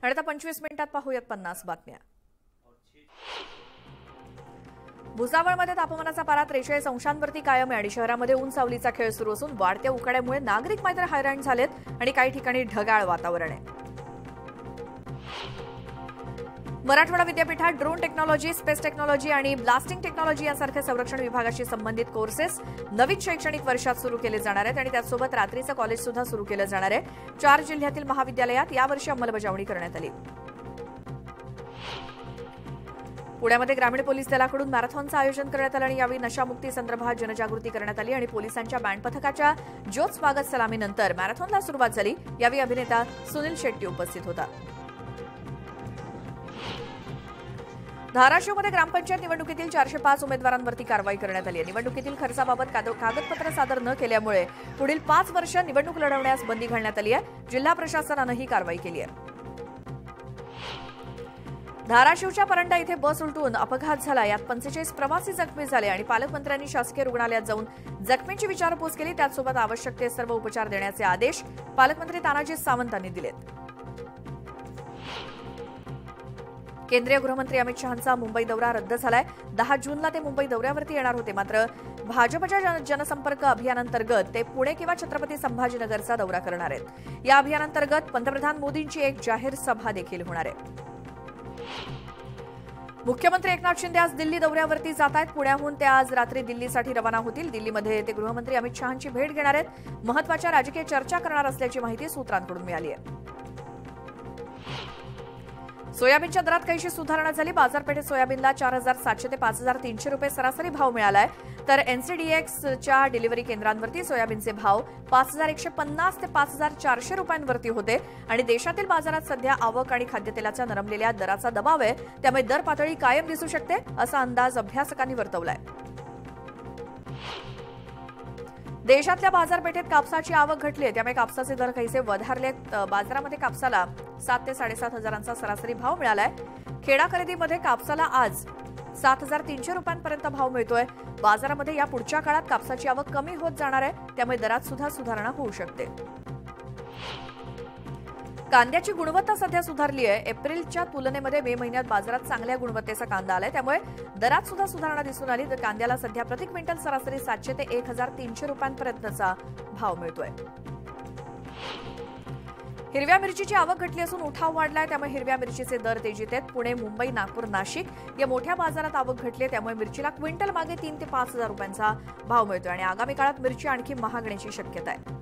आणि आता 25 मिनिटात पाहूयात 50 बातम्या. भुसावळमध्ये तापमानाचा पारा 43 अंशांवरती कायम आहे आणि शहरामध्ये ऊन सावलीचा खेळ सुरू असून वाढत्या उकाड्यामुळे नागरिक मात्र हैराण झालेत आणि काही ठिकाणी ढगाळ वातावरण आहे. मराठवाडा विद्यापीठात ड्रोन टेक्नॉलॉजी, स्पेस टेक्नॉलॉजी आणि ब्लास्टिंग टेक्नॉलॉजी यासारख्या संरक्षण विभागाशी संबंधित कोर्सेस नवीन शैक्षणिक वर्षात सुरू केले जाणार आहेत आणि त्यासोबत रात्रीचं कॉलेज सुद्धा सुरू केलं जाणार आहे. 4 जिल्ह्यातील महाविद्यालयात यावर्षी अंमलबजावणी करण्यात आली. पुण्यामध्ये ग्रामीण पोलीस दलाकडून मॅरेथॉनचं आयोजन करण्यात आलं आणि यावेळी नशामुक्ती संदर्भात जनजागृती करण्यात आली आणि पोलिसांच्या बँड पथकाच्या ज्योत स्वागत सलामीनंतर मॅरेथॉनला सुरुवात झाली. यावेळी अभिनेता सुनील शेट्टी उपस्थित होता. धाराशिवमध्ये ग्रामपंचायत निवडणुकीतील 405 उमेदवारांवरती कारवाई करण्यात आली आहे. निवडणुकीतील खर्चाबाबत कागदपत्र सादर न केल्यामुळे पुढील 5 वर्ष निवडणूक लढवण्यास बंदी घालण्यात आली आहे. जिल्हा प्रशासनानं ही कारवाई केली आहे. धाराशिवच्या परंडा इथे बस उलटून अपघात झाला. यात 45 प्रवासी जखमी झाले आणि पालकमंत्र्यांनी शासकीय रुग्णालयात जाऊन जखमींची विचारपूस केली. त्याचसोबत आवश्यक ते सर्व उपचार देण्याचे आदेश पालकमंत्री तानाजी सावंतांनी दिलेत. केंद्रीय गृहमंत्री अमित शहांचा मुंबई दौरा रद्द झालाय. 10 जूनला ते मुंबई दौऱ्यावरती येणार होते, मात्र भाजपच्या जनसंपर्क अभियानांतर्गत ते पुणे किंवा छत्रपती संभाजीनगरचा दौरा करणार आहेत. या अभियानांतर्गत पंतप्रधान मोदींची एक जाहीर सभा देखील होणार आहे. मुख्यमंत्री एकनाथ शिंदे आज दिल्ली दौऱ्यावरती जात आहेत. पुण्याहून ते आज रात्री दिल्लीसाठी रवाना होतील. दिल्लीमध्ये ते गृहमंत्री अमित शहांची भेट घेणार आहेत. महत्वाच्या राजकीय चर्चा करणार असल्याची माहिती सूत्रांकडून मिळाली आहे. सोयाबीनच्या दरात काहीशी सुधारणा झाली. बाजारपेठेत सोयाबीनला 4,700 ते 5,300 रुपये सरासरी भाव मिळालाय. तर एनसीडीएक्सच्या डिलिव्हरी केंद्रांवरती सोयाबीनचे भाव 5,150 ते 5,400 रुपयांवरती होते आणि देशातील बाजारात सध्या आवक आणि खाद्यतेलाच्या नरमलेल्या दराचा दबाव आहे. त्यामुळे दर पातळी कायम दिसू शकते असा अंदाज अभ्यासकांनी वर्तवलाय. देशातल्या बाजारपेठेत कापसाची आवक घटली आहे, त्यामुळे कापसाचे दर काहीसे वधारलेत. बाजारामध्ये कापसाला 7 ते 7,500 हजारांचा सरासरी भाव मिळालाय. खेडा खरेदीमध्ये कापसाला आज 7,300 रुपयांपर्यंत भाव मिळतोय. बाजारामध्ये या पुढच्या काळात कापसाची आवक कमी होत जाणार आहे, त्यामुळे दरात सुद्धा सुधारणा होऊ शकते. कांद्याची गुणवत्ता सध्या सुधारली आहे. एप्रिलच्या तुलनेमध्ये मे महिन्यात बाजारात चांगल्या गुणवत्तेचा कांदा आलाय, त्यामुळे दरात सुद्धा सुधारणा दिसून आली. तर कांद्याला सध्या प्रति क्विंटल सरासरी 700 ते 1,300 रुपयांपर्यंतचा भाव मिळतोय. हिरव्या मिरचीची आवक घटली असून उठाव वाढलाय, त्यामुळे हिरव्या मिरचीचे दर तेजीत आहेत. पुणे, मुंबई, नागपूर, नाशिक या मोठ्या बाजारात आवक घटली, त्यामुळे मिरचीला क्विंटल मागे 3 ते 5,000 रुपयांचा भाव मिळतोय आणि आगामी काळात मिरची आणखी महागण्याची शक्यता आहे.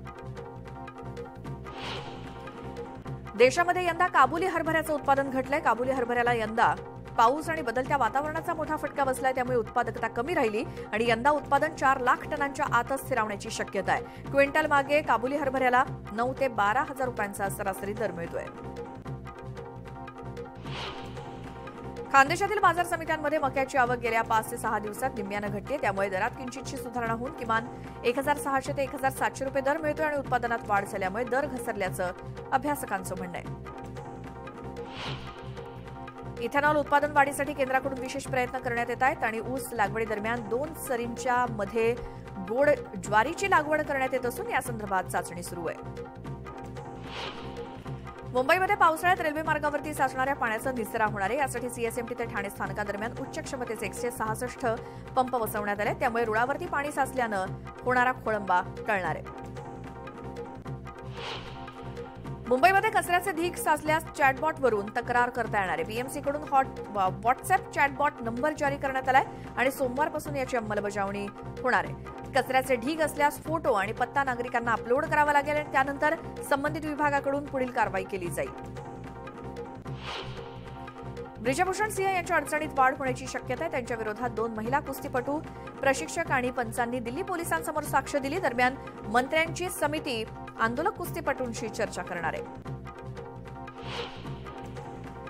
देशामध्ये यंदा काबुली हरभऱ्याचं उत्पादन घटलंय. काबुली हरभऱ्याला यंदा पाऊस आणि बदलत्या वातावरणाचा मोठा फटका बसलाय, त्यामुळे उत्पादकता कमी राहिली आणि यंदा उत्पादन 4 लाख टनांच्या आतच स्थिरावण्याची शक्यता आहे. क्विंटल मागे काबुली हरभऱ्याला 9 ते 12,000 रुपयांचा सरासरी दर मिळतोय. खानदेशातील बाजार समित्यांमध्ये मक्याची आवक गेल्या 5 ते 6 दिवसात निम्म्यानं घटली, त्यामुळे दरात किंचितशी सुधारणा होऊन किमान 1,600 ते 1,700 रुपये दर मिळतोय आणि उत्पादनात वाढ झाल्यामुळे दर घसरल्याचं अभ्यासकांचं म्हणणं आहे. इथेनॉल उत्पादन वाढीसाठी केंद्राकडून विशेष प्रयत्न करण्यात येत आहेत आणि ऊस लागवडीदरम्यान 2 सरींच्या मध्ये गोड ज्वारीची लागवड करण्यात येत असून यासंदर्भात चाचणी सुरू आहे. मुंबईमध्ये पावसाळ्यात रेल्वे मार्गावरती साचणाऱ्या पाण्याचा निचरा होणार आहे. यासाठी सीएसएमटी ते ठाणे स्थानकादरम्यान उच्च क्षमतेचे 166 पंप बसवण्यात आले, त्यामुळे रुळावरती पाणी साचल्यानं होणारा खोळंबा टळणार आहे. मुंबईमध्ये कचऱ्याचे ढीग साचल्यास चॅटबॉटवरून तक्रार करता येणार आहे. बीएमसीकडून व्हॉट्सअप चॅटबॉट नंबर जारी करण्यात आलाय आणि सोमवारपासून याची अंमलबजावणी होणार आहे. कचऱ्याचे ढीग असल्यास फोटो आणि पत्ता नागरिकांना अपलोड करावा लागेल आणि त्यानंतर संबंधित विभागाकडून पुढील कारवाई केली जाईल. ब्रिजभूषण सिंह यांच्या अडचणीत वाढ होण्याची शक्यता आहे. त्यांच्या विरोधात 2 महिला कुस्तीपटू, प्रशिक्षक आणि पंचांनी दिल्ली पोलिसांसमोर साक्ष दिली. दरम्यान मंत्र्यांची समिती आंदोलक कुस्तीपटूंशी चर्चा करणार आहे.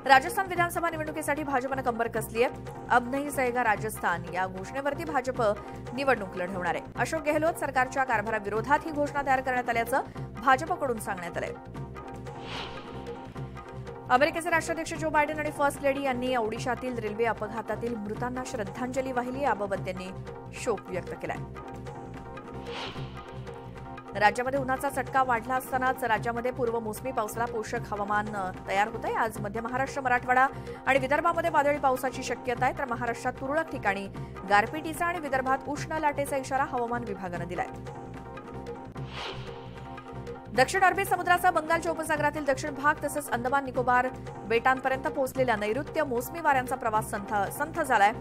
राजस्थान विधानसभा निवडणुकीसाठी भाजपनं कंबर कसली आहे. अब नहीं सहेगा राजस्थान या घोषणेवरती भाजप निवडणूक लढवणार आहे. अशोक गेहलोत सरकारच्या कारभाराविरोधात ही घोषणा तयार करण्यात आल्याचं भाजपकडून सांगण्यात आलंय. अमेरिकेचे राष्ट्राध्यक्ष जो बायडन आणि फर्स्ट लेडी यांनी ओडिशातील रेल्वे अपघातातील मृतांना श्रद्धांजली वाहिली. याबाबत त्यांनी शोक व्यक्त केलाय. राज्यामध्ये उन्हाचा चटका वाढला असतानाच राज्यामध्ये पूर्व मोसमी पावसाला पोषक हवामान तयार होत आहे. आज मध्य महाराष्ट्र, मराठवाडा आणि विदर्भामध्ये वादळी पावसाची शक्यता आहे, तर महाराष्ट्रात तुरळक ठिकाणी गारपिटीचा आणि विदर्भात उष्ण लाटेचा इशारा हवामान विभागानं दिलाय. दक्षिण अरबी समुद्राचा बंगालच्या उपसागरातील दक्षिण भाग तसंच अंदमान निकोबार बेटांपर्यंत पोहोचलेल्या नैऋत्य मोसमी वाऱ्यांचा प्रवास संथ झालाय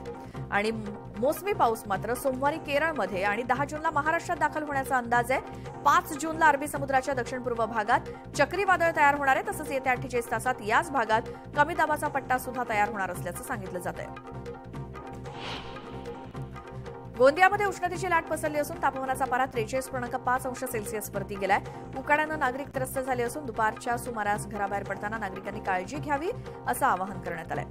आणि मोसमी पाऊस मात्र सोमवारी केरळमध्ये आणि 10 जूनला महाराष्ट्रात दाखल होण्याचा अंदाज आहे. 5 जूनला अरबी समुद्राच्या दक्षिण पूर्व भागात चक्रीवादळ तयार होणार आहे. तसंच येत्या 48 तासात याच भागात कमी दाबाचा पट्टा सुद्धा तयार होणार असल्याचं सांगितलं जात आहे. गोंदियामध्ये उष्णतेची लाट पसरली असून तापमानाचा पारा 43.5 अंश सेल्सिअसवरती गेलाय. उकाड्यानं नागरिक त्रस्त झाले असून दुपारच्या सुमारास घराबाहेर पडताना नागरिकांनी काळजी घ्यावी असं आवाहन करण्यात आलंय.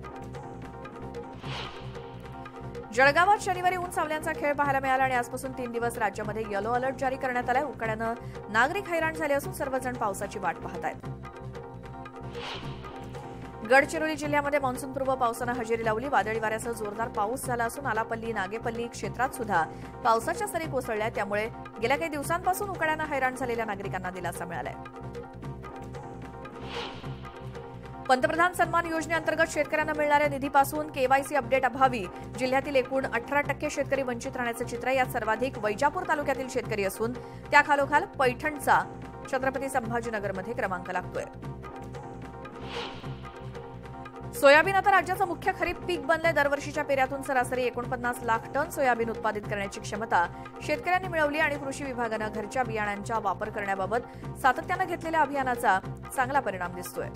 जळगावात शनिवारी ऊन सावल्यांचा खेळ पाहायला मिळाला आणि आजपासून 3 दिवस राज्यामध्ये येलो अलर्ट जारी करण्यात आलाय. उकाड्यानं नागरिक हैराण झाले असून सर्वजण पावसाची वाट पाहत आहेत. गडचिरोली जिल्ह्यामध्ये मान्सूनपूर्व पावसानं हजेरी लावली. वादळी वाऱ्यासह जोरदार पाऊस झाला असून आलापल्ली, नागेपल्ली क्षेत्रात सुद्धा पावसाच्या सरी कोसळल्या. त्यामुळे गेल्या काही दिवसांपासून उकाड्यानं हैराण झालेल्या नागरिकांना दिलासा मिळालाय. पंतप्रधान सन्मान योजनेअंतर्गत शेतकऱ्यांना मिळणाऱ्या निधीपासून केवायसी अपडेट अभावी जिल्ह्यातील एकूण 18% शेतकरी वंचित राहण्याचं चित्र. यात सर्वाधिक वैजापूर तालुक्यातील शेतकरी असून त्याखालोखाल पैठणचा छत्रपती संभाजीनगरमध्ये क्रमांक लागतोय. सोयाबीन आता राज्याचं मुख्य खरीप पीक बनलंय. दरवर्षीच्या पेऱ्यातून सरासरी 49 लाख टन सोयाबीन उत्पादित करण्याची क्षमता शेतकऱ्यांनी मिळवली आणि कृषी विभागानं घरच्या बियाणांचा वापर करण्याबाबत सातत्यानं घेतलेल्या अभियानाचा चांगला परिणाम दिसतोय.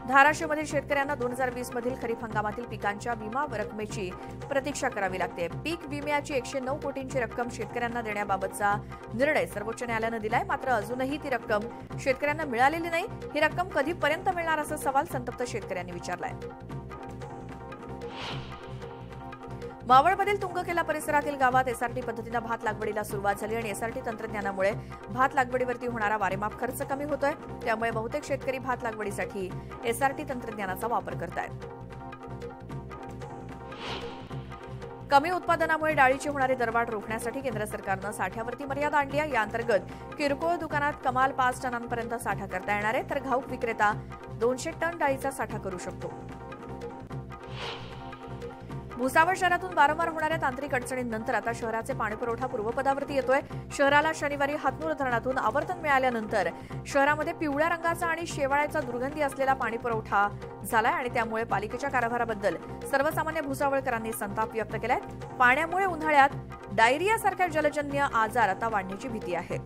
धाराशिवमधील शेतकऱ्यांना 2020 मधील खरीप हंगामातील पिकांच्या विमा रकमेची प्रतीक्षा करावी लागते. पीक विम्याची 109 कोटींची रक्कम शेतकऱ्यांना देण्याबाबतचा निर्णय सर्वोच्च न्यायालयानं दिलाय. मात्र अजूनही ती रक्कम शेतकऱ्यांना मिळालेली नाही. ही रक्कम कधीपर्यंत मिळणार असा सवाल संतप्त शेतकऱ्यांनी विचारलाय. मावळमधील तुंगकेला परिसरातील गावात एसआरटी पद्धतीनं भात लागवडीला सुरुवात झाली आणि एसआरटी तंत्रज्ञानामुळे भात लागवडीवरती होणारा वारेमाप खर्च कमी होतोय. त्यामुळे बहुतेक शेतकरी भात लागवडीसाठी एसआरटी तंत्रज्ञानाचा वापर करतायत. कमी उत्पादनामुळे डाळीची होणारी दरवाढ रोखण्यासाठी केंद्र सरकारनं साठ्यावरती मर्यादा आणली आहे. या अंतर्गत किरकोळ दुकानात कमाल 5 टनांपर्यंत साठा करता येणार आहे, तर घाऊक विक्रेता 200 टन डाळीचा साठा करू शकतो. भुसावळ शहरातून वारंवार होणाऱ्या तांत्रिक अडचणींनंतर आता शहराचे पाणीपुरवठा पूर्वपदावरती येतोय. शहराला शनिवारी हातनूर धरणातून आवर्तन मिळाल्यानंतर शहरामध्ये पिवळ्या रंगाचा आणि शेवाळ्याचा दुर्गंधी असलेला पाणीपुरवठा झालाय आणि त्यामुळे पालिकेच्या कारभाराबद्दल सर्वसामान्य भुसावळकरांनी संताप व्यक्त केलाय. पाण्यामुळे उन्हाळ्यात डायरियासारख्या जलजन्य आजार आता वाढण्याची भीती आहे.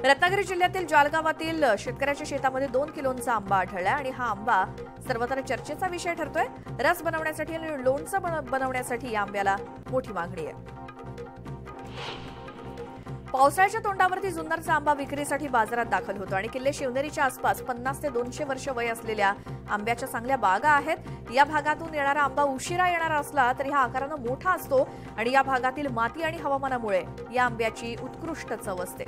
रत्नागिरी जिल्ह्यातील जालगावातील शेतकऱ्याच्या शेतामध्ये 2 किलोंचा आंबा आढळला आणि हा आंबा सर्वत्र चर्चेचा विषय ठरतोय. रस बनवण्यासाठी आणि लोणचं बनवण्यासाठी या आंब्याला मोठी मागणी आहे. पावसाळ्याच्या तोंडावरती जुन्नरचा आंबा विक्रीसाठी बाजारात दाखल होतो आणि किल्ले शिवनेरीच्या आसपास 50 ते 200 वर्ष वय असलेल्या आंब्याच्या चांगल्या बागा आहेत. या भागातून येणारा आंबा उशिरा येणारा असला तरी हा आकारानं मोठा असतो आणि या भागातील माती आणि हवामानामुळे या आंब्याची उत्कृष्ट चव असते.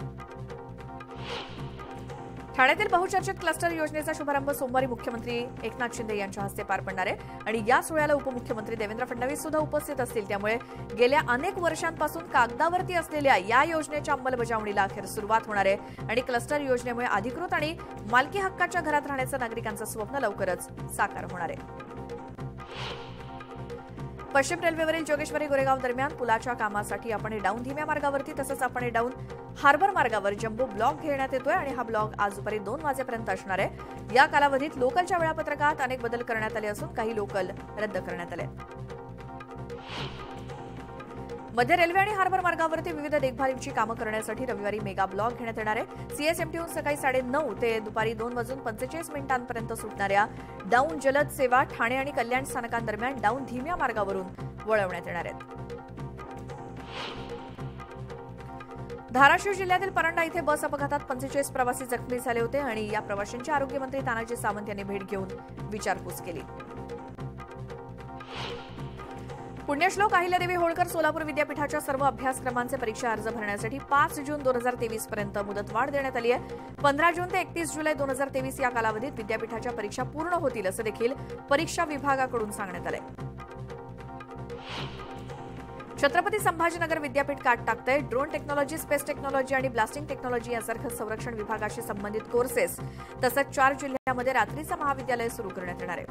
ठाण्यातील बहुचर्चित क्लस्टर योजनेचा शुभारंभ सोमवारी मुख्यमंत्री एकनाथ शिंदे यांच्या हस्ते पार पडणार आहे आणि या सोहळ्याला उपमुख्यमंत्री देवेंद्र फडणवीस सुद्धा उपस्थित असतील. त्यामुळे गेल्या अनेक वर्षांपासून कागदावरती असलेल्या या योजनेच्या अंमलबजावणीला अखेर सुरुवात होणार आहे आणि क्लस्टर योजनेमुळे अधिकृत आणि मालकी हक्काच्या घरात राहण्याचं नागरिकांचं स्वप्न लवकरच साकार होणार आहे. पश्चिम रेल्वेवरील जोगेश्वरी गोरेगाव दरम्यान पुलाच्या कामासाठी आपण डाऊन धीम्या मार्गावरती तसंच आपण डाऊन हार्बर मार्गावर जम्बो ब्लॉक घेण्यात येतोय आणि हा ब्लॉक आज दुपारी 2 वाजेपर्यंत असणार आहे. या कालावधीत लोकलच्या वेळापत्रकात अनेक बदल करण्यात आले असून काही लोकल रद्द करण्यात आले. मध्य रेल्वे आणि हार्बर मार्गावरती विविध देखभालीची कामं करण्यासाठी रविवारी मेगा ब्लॉक घेण्यात येणार आहे. सीएसएमटीहून सकाळी 9:30 ते दुपारी 2:45 सुटणाऱ्या डाऊन जलद सेवा ठाणे आणि कल्याण स्थानकांदरम्यान डाऊन धीम्या मार्गावरून वळवण्यात येणार आहेत. धाराशिव जिल्ह्यातील परंडा इथे बस अपघातात 45 प्रवासी जखमी झाले होते आणि या प्रवाशांची आरोग्यमंत्री तानाजी सावंत यांनी भेट घेऊन विचारपूस केली. पुण्यश्लोक अहिल्यादेवी होळकर सोलापूर विद्यापीठाच्या सर्व अभ्यासक्रमांचे परीक्षा अर्ज भरण्यासाठी 5 जून 2023 पर्यंत मुदतवाढ देण्यात आली आहे. 15 जून ते 31 जुलै 2023 या कालावधीत विद्यापीठाच्या परीक्षा पूर्ण होतील असं देखील परीक्षा विभागाकडून सांगण्यात आलंय. छत्रपती संभाजीनगर विद्यापीठ काट टाकतंय. ड्रोन टेक्नॉलॉजी, स्पेस टेक्नॉलॉजी आणि ब्लास्टिंग टेक्नॉलॉजी यासारखं संरक्षण विभागाशी संबंधित कोर्सेस तसंच 4 जिल्ह्यांमध्ये रात्रीचं महाविद्यालय सुरू करण्यात येणार आहे.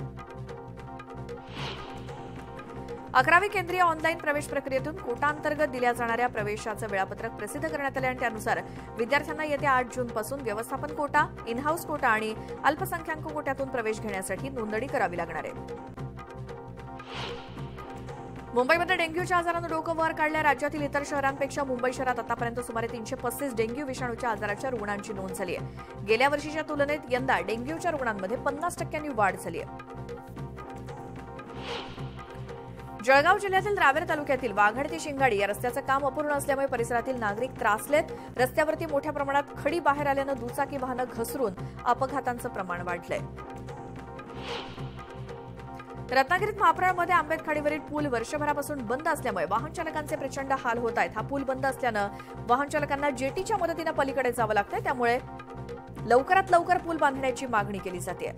11वी केंद्रीय ऑनलाईन प्रवेश प्रक्रियेतून कोटांतर्गत दिल्या जाणाऱ्या प्रवेशाचं वेळापत्रक प्रसिद्ध करण्यात आले आणि त्यानुसार विद्यार्थ्यांना येत्या 8 जूनपासून व्यवस्थापन कोटा, इन हाऊस कोटा आणि अल्पसंख्याक कोट्यातून प्रवेश घेण्यासाठी नोंदणी करावी लागणार आहे. मुंबईमध्ये डेंग्यूच्या आजारानं डोकं वर काढल्या. राज्यातील इतर शहरांपेक्षा मुंबई शहरात आतापर्यंत सुमारे 335 डेंग्यू विषाणूच्या आजाराच्या रुग्णांची नोंद झाली आहे. गेल्या वर्षीच्या तुलनेत यंदा डेंग्यूच्या रुग्णांमध्ये 50% वाढ झाली आहे. जळगाव जिल्ह्यातील रावेर तालुक्यातील वाघड ते शिंगाडी या रस्त्याचं काम अपूर्ण असल्यामुळे परिसरातील नागरिक त्रासलेत. रस्त्यावरती मोठ्या प्रमाणात खडी बाहेर आल्यानं दुचाकी वाहनं घसरून अपघातांचं प्रमाण वाढलंय. रत्नागिरीत महाप्रळमध्ये आंबेत खाडीवरील पूल वर्षभरापासून बंद असल्यामुळे वाहन चालकांचे प्रचंड हाल होत आहेत. हा पूल बंद असल्यानं वाहन चालकांना जेटीच्या मदतीनं पलीकडे जावं लागतंय. त्यामुळे लवकरात लवकर पूल बांधण्याची मागणी केली जाते.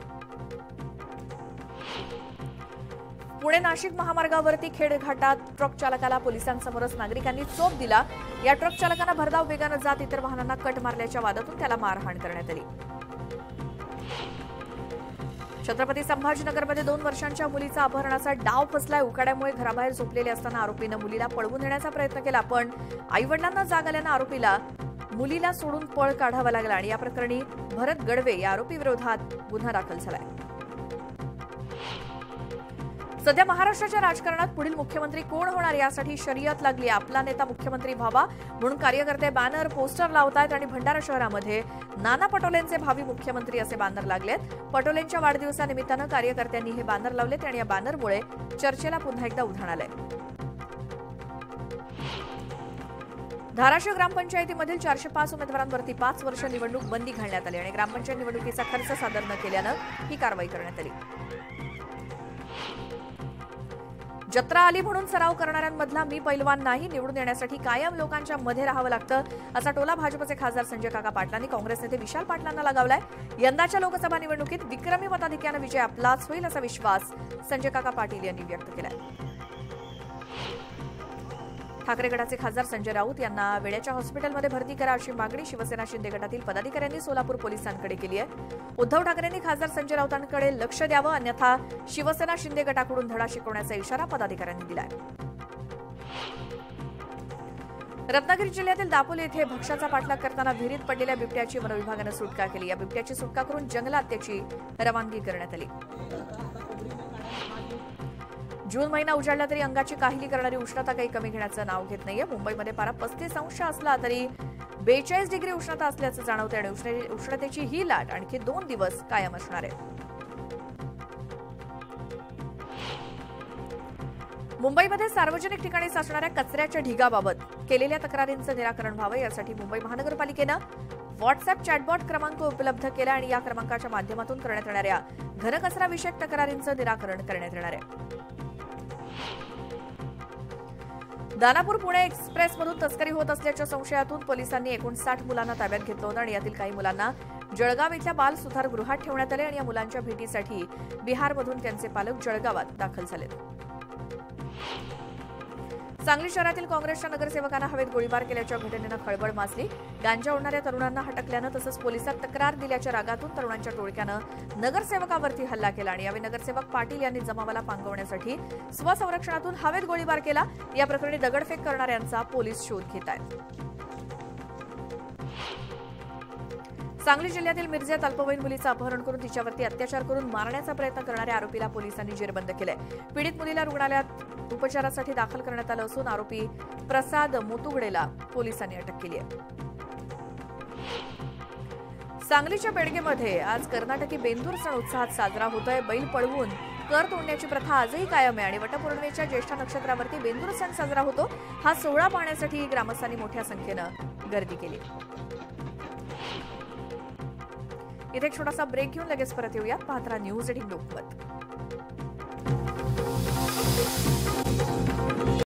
पुणे नाशिक महामार्गावरती खेड घाटात ट्रक चालकाला पोलिसांसमोरच नागरिकांनी चोप दिला. या ट्रक चालकांना भरधाव वेगानं जात इतर वाहनांना कट मारल्याच्या वादातून त्याला मारहाण करण्यात आली. छत्रपती संभाजीनगरमध्ये 2 वर्षांच्या मुलीचा अपहरणाचा डाव फसलाय. उकाड्यामुळे घराबाहेर झोपलेले असताना आरोपीनं मुलीला पळवून नेण्याचा प्रयत्न केला, पण आईवडिलांना जाग आल्यानं आरोपीला मुलीला सोडून पळ काढावा लागला आणि या प्रकरणी भरत गडवे या आरोपी विरोधात गुन्हा दाखल झालाय. सध्या महाराष्ट्राच्या राजकारणात पुढील मुख्यमंत्री कोण होणार यासाठी शर्यत लागली. आपला नेता मुख्यमंत्री व्हावा म्हणून कार्यकर्ते बॅनर, पोस्टर लावतायत आणि भंडारा शहरामध्ये नाना पटोलेंचे भावी मुख्यमंत्री असे बॅनर लागलेत. पटोलेंच्या वाढदिवसानिमित्तानं कार्यकर्त्यांनी हे बॅनर लावलेत आणि या बॅनरमुळे चर्चेला पुन्हा एकदा उधाण आलंय. धाराशिव ग्रामपंचायतीमधील 405 उमेदवारांवरती 5 वर्ष निवडणूक बंदी घालण्यात आली आणि ग्रामपंचायत निवडणुकीचा खर्च सादर न केल्यानं ही कारवाई करण्यात आली. जत्रा आली म्हणून सराव करणाऱ्यांमधला मी पैलवान नाही, निवडून येण्यासाठी कायम लोकांच्या मध्ये राहावं लागतं असा टोला भाजपचे खासदार संजय काका पाटलांनी काँग्रेस नेते विशाल पाटलांना लगावलाय. यंदाच्या लोकसभा निवडणुकीत विक्रमी मताधिक्यानं विजय आपलाच होईल असा विश्वास संजय काका पाटील यांनी व्यक्त केलाय. ठाकरे गटाचे खासदार संजय राऊत यांना वेळेच्या हॉस्पिटलमध्ये भरती करा अशी मागणी शिवसेना शिंदे गटातील पदाधिकाऱ्यांनी सोलापूर पोलिसांकडे केली आहे. उद्धव ठाकरेंनी खासदार संजय राऊतांकडे लक्ष द्यावं, अन्यथा शिवसेना शिंदे गटाकडून धडा शिकवण्याचा इशारा पदाधिकाऱ्यांनी दिलाय. रत्नागिरी जिल्ह्यातील दापोली येथे भक्ष्याचा पाठलाग करताना विहिरीत पडलेल्या बिबट्याची वनविभागानं सुटका केली. या बिबट्याची सुटका करून जंगलात त्याची रवानगी करण्यात आली. जून महिना उजाडला तरी अंगाची काहिली करणारी उष्णता काही कमी घेण्याचं नाव घेत नाहीये. मुंबईमध्ये पारा 35 अंश असला तरी 42 डिग्री उष्णता असल्याचं जाणवते आणि उष्णतेची ही लाट आणखी 2 दिवस कायम असणार आहे. मुंबईमध्ये सार्वजनिक ठिकाणी साचणाऱ्या कचऱ्याच्या ढिगाबाबत केलेल्या तक्रारींचं निराकरण व्हावं यासाठी मुंबई महानगरपालिकेनं व्हॉट्सअॅप चॅटबॉट क्रमांक उपलब्ध केला आणि या क्रमांकाच्या माध्यमातून करण्यात येणाऱ्या घनकचराविषयक तक्रारींचं निराकरण करण्यात येणार आहे. दानापूर पुणे एक्सप्रेसमधून तस्करी होत असल्याच्या संशयातून पोलिसांनी 59 मुलांना ताब्यात घेतलं होतं आणि यातील काही मुलांना जळगाव इथल्या बाल सुधारगृहात ठेवण्यात आले आणि या मुलांच्या भेटीसाठी बिहारमधून त्यांचे पालक जळगावात दाखल झालेत. सांगली शहरातील काँग्रेसच्या नगरसेवकांना हवेत गोळीबार केल्याच्या घटनेनं खळबळ माजली. गांजा ओढणाऱ्या तरुणांना हटकल्यानं तसंच पोलिसात तक्रार दिल्याच्या रागातून तरुणांच्या टोळक्यानं नगरसेवकावरती हल्ला केला आणि यावेळी नगरसेवक पाटील यांनी जमावाला पांगवण्यासाठी स्वसंरक्षणातून हवेत गोळीबार केला. या प्रकरणी दगडफेक करणाऱ्यांचा पोलीस शोध घेत आहेत. सांगली जिल्ह्यातील मिरजेत अल्पवयीन मुलीचं अपहरण करून तिच्यावरती अत्याचार करून मारण्याचा प्रयत्न करणाऱ्या आरोपीला पोलिसांनी जेरबंद केलंय. पीडित मुलीला रुग्णालयात उपचारासाठी दाखल करण्यात आलं असून आरोपी प्रसाद मोतुगडेला पोलिसांनी अटक केली आहे. सांगलीच्या बेडगेमध्ये आज कर्नाटकी बेंदूर सण उत्साहात साजरा होतोय. बैल पळवून कर तोडण्याची प्रथा आजही कायम आहे आणि वटपौर्णिमेच्या ज्येष्ठ नक्षत्रावरती बेंदूर सण साजरा होतो. हा सोहळा पाहण्यासाठी ग्रामस्थांनी मोठ्या संख्येनं गर्दी केली. इथे एक छोटासा ब्रेक घेऊन लगेच परत येऊयात. पाहत रहा न्यूज 18 लोकमत.